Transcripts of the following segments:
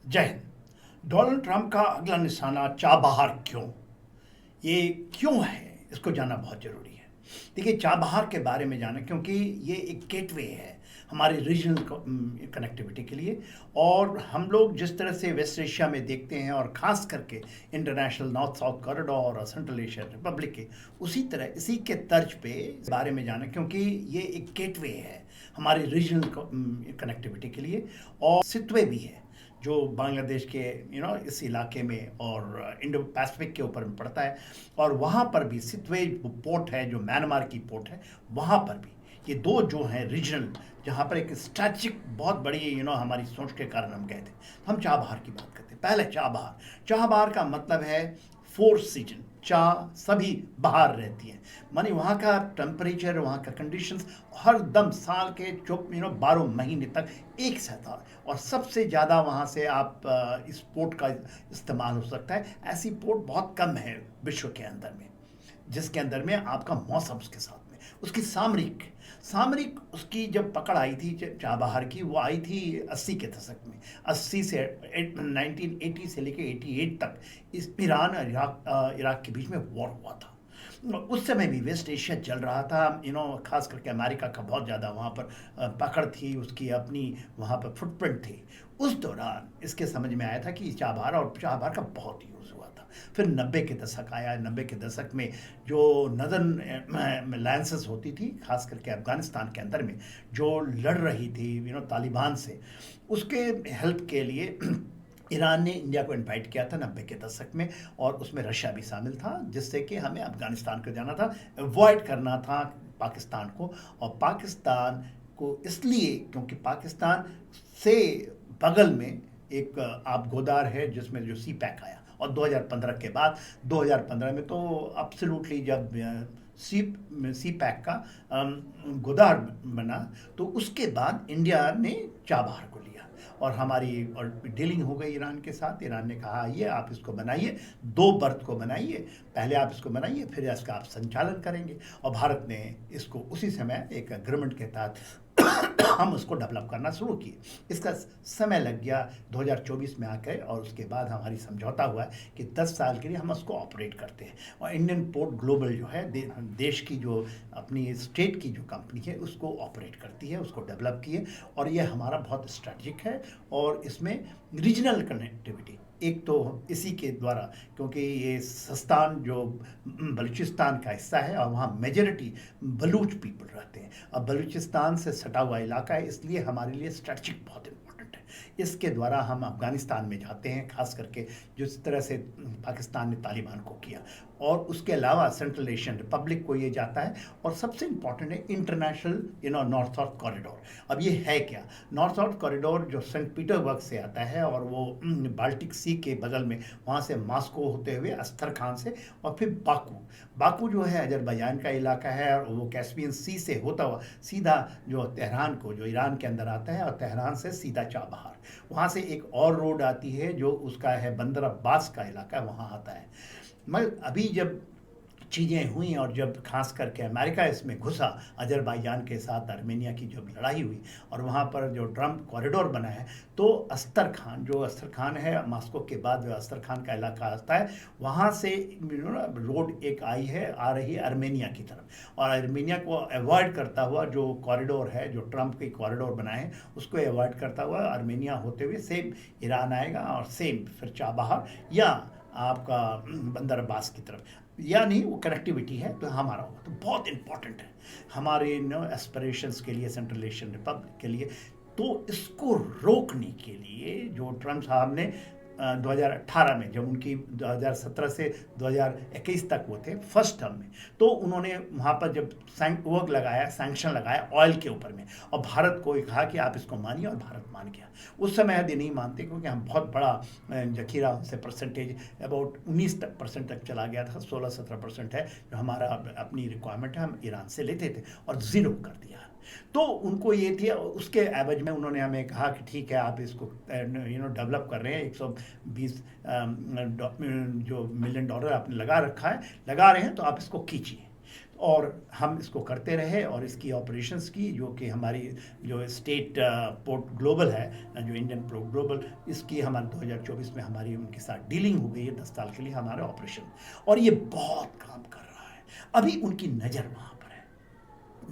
जय Hind. Donald Trump का अगला निशाना चाबहार क्यों? ये क्यों है, इसको जानना बहुत ज़रूरी है। देखिए, चाबहार के बारे में जाना क्योंकि ये एक गेटवे है हमारे रीजनल कनेक्टिविटी के लिए। और हम लोग जिस तरह से वेस्ट एशिया में देखते हैं, और ख़ास करके इंटरनेशनल नॉर्थ साउथ कॉरिडोर और सेंट्रल एशिया रिपब्लिक के, उसी तरह इसी के तर्ज पे इस बारे में जाना क्योंकि ये एक गेटवे है हमारे रीजनल कनेक्टिविटी के लिए। और सितवे भी है जो बांग्लादेश के इस इलाके में और इंडो पैसिफिक के ऊपर में पड़ता है। और वहाँ पर भी सितवे पोर्ट है जो म्यांमार की पोर्ट है, वहाँ पर भी ये दो जो हैं रीजनल, जहाँ पर एक स्ट्रैटेजिक बहुत बड़ी हमारी सोच के कारण हम गए थे। हम चाबहार की बात करते हैं। पहले चाबहार, चाबहार का मतलब है फोर सीजन। चा सभी बाहर रहती हैं, मानी वहाँ का टेम्परेचर, वहाँ का कंडीशंस हर दम साल के 12 महीने तक एक साथ था। और सबसे ज़्यादा वहाँ से आप इस पोर्ट का इस्तेमाल हो सकता है। ऐसी पोर्ट बहुत कम है विश्व के अंदर में जिसके अंदर में आपका मौसम के साथ में उसकी सामरिक सामरिक उसकी जब पकड़ आई थी चाबहार की, वो आई थी 80 के दशक में। 80 से 1980 से लेकर 88 तक इस ईरान और इराक के बीच में वॉर हुआ था। उस समय भी वेस्ट एशिया चल रहा था, खास करके अमेरिका का बहुत ज़्यादा वहाँ पर पकड़ थी, उसकी अपनी वहाँ पर फुटप्रिंट थी। उस दौरान इसके समझ में आया था कि चाबहार, और चाबहार का बहुत यूज़ हुआ था। फिर 90 के दशक आया। 90 के दशक में जो नदर्न लायंसेस होती थी, खास करके अफगानिस्तान के अंदर में जो लड़ रही थी तालिबान से, उसके हेल्प के लिए ईरान ने इंडिया को इनवाइट किया था 90 के दशक में। और उसमें रशिया भी शामिल था, जिससे कि हमें अफगानिस्तान को जाना था, अवॉइड करना था पाकिस्तान को। और पाकिस्तान को इसलिए क्योंकि पाकिस्तान से बगल में एक आप गोदार है जिसमें जो सी पैक आया। और 2015 के बाद, 2015 में तो अब्सोल्युटली जब सी सी पैक का गोदार बना, तो उसके बाद इंडिया ने चाबहार को लिया। और हमारी और डीलिंग हो गई ईरान के साथ। ईरान ने कहा आइए आप इसको बनाइए, 2 बर्थ को बनाइए, पहले आप इसको बनाइए, फिर इसका आप संचालन करेंगे। और भारत ने इसको उसी समय एक एग्रीमेंट के तहत हम उसको डेवलप करना शुरू किए। इसका समय लग गया 2024 में आकर, और उसके बाद हमारी समझौता हुआ है कि 10 साल के लिए हम उसको ऑपरेट करते हैं। और इंडियन पोर्ट ग्लोबल जो है देश की जो अपनी स्टेट की जो कंपनी है उसको ऑपरेट करती है, उसको डेवलप किए। और ये हमारा बहुत स्ट्रेटजिक है। और इसमें रीजनल कनेक्टिविटी एक तो इसी के द्वारा, क्योंकि ये सस्तान जो बलूचिस्तान का हिस्सा है और वहाँ मेजॉरिटी बलूच पीपल रहते हैं। अब बलूचिस्तान से सटा हुआ इलाका है, इसलिए हमारे लिए स्ट्रेटजिक बहुत इम्पोर्टेंट है। इसके द्वारा हम अफगानिस्तान में जाते हैं, खास करके जिस तरह से पाकिस्तान ने तालिबान को किया। और उसके अलावा सेंट्रल एशियन रिपब्लिक को ये जाता है। और सबसे इम्पॉर्टेंट है इंटरनेशनल नॉर्थ साउथ कॉरिडोर। अब ये है क्या? नॉर्थ साउथ कॉरिडोर जो सेंट पीटर्सबर्ग से आता है, और वो बाल्टिक सी के बगल में, वहाँ से मॉस्को होते हुए अस्तरखान से, और फिर बाकू। बाकू जो है अजरबैजान का इलाका है, और वो कैस्पियन सी से होता हुआ सीधा जो तेहरान को, जो ईरान के अंदर आता है, और तेहरान से सीधा चाबहार। वहाँ से एक और रोड आती है जो उसका है बंदर अब्बास का इलाका, वहाँ आता है। मगर अभी जब चीज़ें हुई और जब खास करके अमेरिका इसमें घुसा, अजरबैजान के साथ आर्मेनिया की जब लड़ाई हुई, और वहाँ पर जो ट्रम्प कॉरिडोर बना है, तो अस्तरखान, जो अस्तरखान है मॉस्को के बाद जो अस्तरखान का इलाका आता है, वहाँ से रोड एक आई है, आ रही है आर्मेनिया की तरफ। और आर्मेनिया को अवॉइड करता हुआ जो कॉरिडोर है, जो ट्रम्प की कॉरिडोर बनाए हैं, उसको अवॉइड करता हुआ आर्मेनिया होते हुए सेम ईरान आएगा, और सेम फिर चाबहार या आपका बंदर अब्बास की तरफ। यानी वो कनेक्टिविटी है तो हमारा होगा, तो बहुत इंपॉर्टेंट है हमारे एस्पिरेशंस के लिए, सेंट्रल एशियन रिपब्लिक के लिए। तो इसको रोकने के लिए जो ट्रम्प साहब ने 2018 में, जब उनकी 2017 से 2021 तक वो थे फर्स्ट टर्म में, तो उन्होंने वहाँ पर जब वो लगाया, सैंक्शन लगाया ऑयल के ऊपर में, और भारत को कहा कि आप इसको मानिए, और भारत मान गया। उस समय यदि नहीं मानते, क्योंकि हम बहुत बड़ा जखीरा से परसेंटेज अबाउट 19% तक चला गया था, 16-17% है जो हमारा अपनी रिक्वायरमेंट है, हम ईरान से लेते थे, और ज़ीरो कर दिया। तो उनको ये थी, उसके एवज में उन्होंने हमें कहा कि ठीक है आप इसको डेवलप कर रहे हैं, 120 जो $1 मिलियन आपने लगा रखा है, लगा रहे हैं, तो आप इसको कीजिए। और हम इसको करते रहे और इसकी ऑपरेशंस की, जो कि हमारी जो स्टेट पोर्ट ग्लोबल है, जो इंडियन पोर्ट ग्लोबल, इसकी हमारे 2024 में हमारी उनके साथ डीलिंग हो गई है 10 साल के लिए हमारे ऑपरेशन, और ये बहुत काम कर रहा है। अभी उनकी नज़र वहाँ पर है,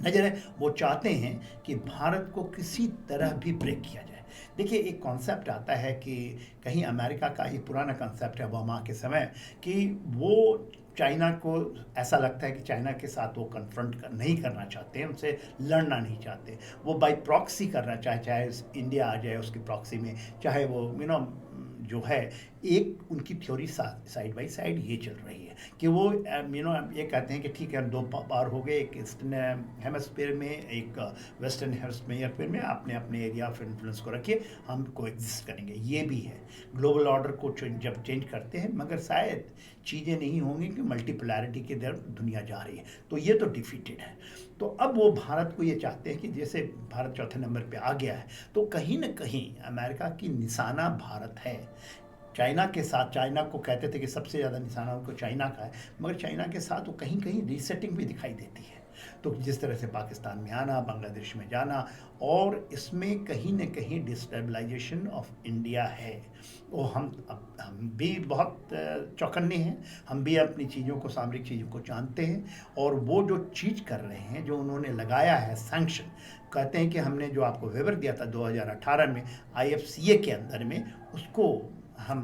नज़र है, वो चाहते हैं कि भारत को किसी तरह भी ब्रेक किया जाए। देखिए, एक कॉन्सेप्ट आता है कि कहीं अमेरिका का एक पुराना कॉन्सेप्ट है ओबामा के समय, कि वो चाइना को ऐसा लगता है कि चाइना के साथ वो कन्फ्रंट नहीं करना चाहते हैं, उनसे लड़ना नहीं चाहते, वो बाय प्रॉक्सी करना चाहे इंडिया आ जाए उसकी प्रॉक्सी में, चाहे वो जो है, एक उनकी थ्योरी साइड बाय साइड ये चल रही है कि वो ये कहते हैं कि ठीक है, हम दो पावर हो गए, एक ईस्टर्न हेमस्फीयर में, एक वेस्टर्न हेमस्फीयर में, अपने अपने एरिया ऑफ इन्फ्लुएंस को रखिए, हम को एग्जिस्ट करेंगे। ये भी है, ग्लोबल ऑर्डर को जब चेंज करते हैं, मगर शायद चीज़ें नहीं होंगी कि मल्टीपोलैरिटी की तरफ दुनिया जा रही है, तो ये तो डिफीटेड है। तो अब वो भारत को ये चाहते हैं कि जैसे भारत चौथे नंबर पे आ गया है, तो कहीं ना कहीं अमेरिका की निशाना भारत है। चाइना के साथ, चाइना को कहते थे कि सबसे ज़्यादा निशाना उनको चाइना का है, मगर चाइना के साथ वो कहीं कहीं रीसेटिंग भी दिखाई देती है। तो जिस तरह से पाकिस्तान में आना, बांग्लादेश में जाना, और इसमें कहीं न कहीं डिस्टेबलाइजेशन ऑफ इंडिया है। वो हम भी बहुत चौकन्ने हैं, हम भी अपनी चीज़ों को, सामरिक चीज़ों को जानते हैं, और वो जो चीज़ कर रहे हैं, जो उन्होंने लगाया है सैंक्शन, कहते हैं कि हमने जो आपको वेवर दिया था 2018 में IFCA के अंदर में, उसको हम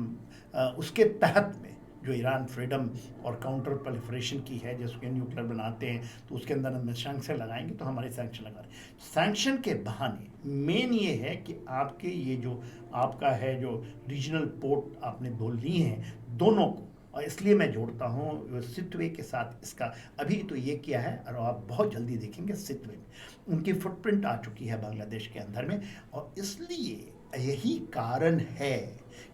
उसके तहत में जो ईरान फ्रीडम और काउंटर प्रोलिफरेशन की है, जिसके न्यूक्लियर बनाते हैं, तो उसके अंदर हम सैंक्शन लगाएंगे, तो हमारे सैंक्शन लगा रहे हैं। सैंक्शन के बहाने मेन ये है कि आपके ये जो आपका है, जो रीजनल पोर्ट आपने दो ली हैं, दोनों को, और इसलिए मैं जोड़ता हूँ सितवे के साथ इसका, अभी तो ये किया है, और आप बहुत जल्दी देखेंगे सितवे में उनकी फुटप्रिंट आ चुकी है बांग्लादेश के अंदर में, और इसलिए यही कारण है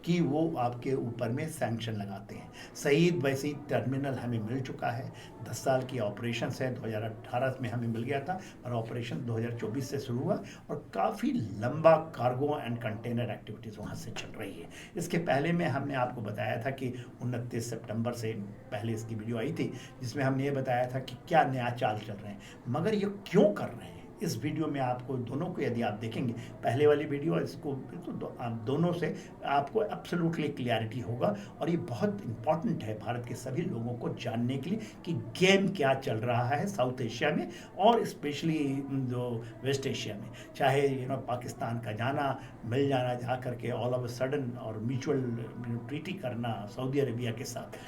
कि वो आपके ऊपर में सैंक्शन लगाते हैं। शहीद वैसी टर्मिनल हमें मिल चुका है, 10 साल की ऑपरेशन है, 2018 में हमें मिल गया था, और ऑपरेशन 2024 से शुरू हुआ, और काफ़ी लंबा कार्गो एंड कंटेनर एक्टिविटीज़ वहाँ से चल रही है। इसके पहले में हमने आपको बताया था कि 29 सितंबर से पहले इसकी वीडियो आई थी, जिसमें हमने ये बताया था कि क्या नया चाल चल रहे हैं, मगर ये क्यों कर रहे हैं। इस वीडियो में आपको दोनों को, यदि आप देखेंगे पहले वाली वीडियो और इसको, तो आप दोनों से आपको एब्सोल्युटली क्लियरिटी होगा, और ये बहुत इंपॉर्टेंट है भारत के सभी लोगों को जानने के लिए कि गेम क्या चल रहा है साउथ एशिया में, और स्पेशली जो वेस्ट एशिया में, चाहे पाकिस्तान का जाना, मिल जाना जा करके ऑल ऑफ अ सडन, और म्यूचुअल ट्रीटी करना सऊदी अरेबिया के साथ।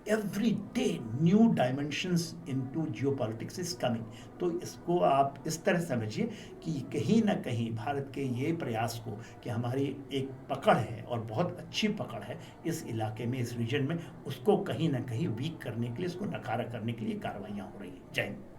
Every day new dimensions into geopolitics is coming. तो इसको आप इस तरह समझिए कि कहीं ना कहीं भारत के ये प्रयास को, कि हमारी एक पकड़ है और बहुत अच्छी पकड़ है इस इलाके में, इस रीजन में, उसको कहीं ना कहीं वीक करने के लिए, इसको नकारा करने के लिए कार्रवाइयाँ हो रही हैं। जय हिंद।